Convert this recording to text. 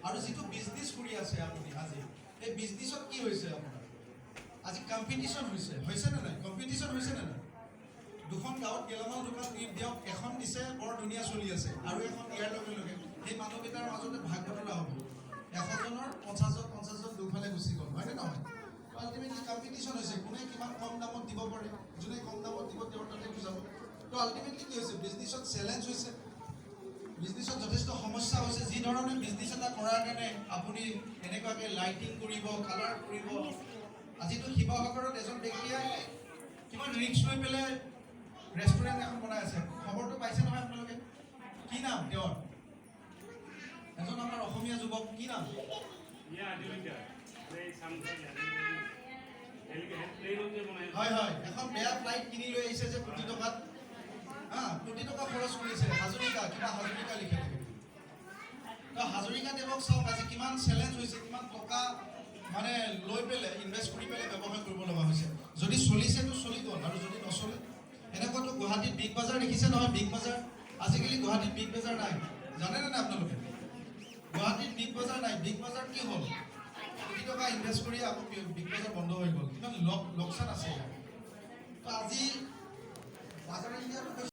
আৰু যিটো বিজনেছ কৰি আছে আপুনি আজি এই বিজনেছত কি হৈছে আপোনাৰ আজি কম্পিটিশ্যন হৈছে নে নাই কম্পিটিশ্যন হৈছে নে নাই দুখন গাঁৱত গেলামাল দোকান দিয়ক এখন দিছে বৰ ধুনীয়া চলি আছে আৰু এখন ইয়াৰ লগে লগে সেই মানুহকেইটাৰ মাজতে ভাগ বতৰা হ'ব 100জনৰ 50জন দুফালে গুচি গ'ল হয়নে নহয় আল্টিমেটলি কম্পিটিশ্যন হৈছে কোনে কিমান কম দামত দিব পাৰে যোনে কম দামত দিব তেওঁৰ তাতে বুজাব তো আল্টিমেটলি কি হৈছে বিজনেছত চেলেঞ্জ হৈছে বিজনেছত যথেষ্ট সমস্যা হৈছে যি ধৰণে বিজনেছ এটা কৰাৰ কাৰণে আপুনি এনেকুৱাকৈ লাইটিং কৰিব কালাৰ কৰিব আজিতো শিৱসাগৰত এজন ব্যক্তিয়ে কিমান ৰিক্স লৈ পেলাই ৰেষ্টুৰেণ্ট এখন বনাই আছে খবৰটো পাইছে নহয় আপোনালোকে কি নাম তেওঁৰ এজন আমাৰ অসমীয়া যুৱক কি নাম হয় হয় এখন বেয়া ফ্লাইট কিনি লৈ আহিছে যে কোটি টকাত কোটি টকা খৰচ কৰিছে হাজৰিকা কিবা হাজৰিকা লিখে থাকে তো হাজৰিকা দেৱক চাওক আজি কিমান চেলেঞ্জ হৈছে কিমান টকা মানে লৈ পেলাই ইনভেষ্ট কৰি পেলাই ব্যৱসায় কৰিব লগা হৈছে যদি চলিছেতো চলি গ'ল আৰু যদি নচলে এনেকুৱাতো গুৱাহাটীত বিগ বাজাৰ দেখিছে নহয় বিগ বাজাৰ আজিকালি গুৱাহাটীত বিগ বাজাৰ নাই জানেনে নাই আপোনালোকে গুৱাহাটীত বিগ বাজাৰ নাই বিগ বাজাৰ কি হ'ল কোটি টকা ইনভেষ্ট কৰি আকৌ বিগ বাজাৰ বন্ধ হৈ গ'ল কিমান লোকচান আছে তো আজি বাজাৰ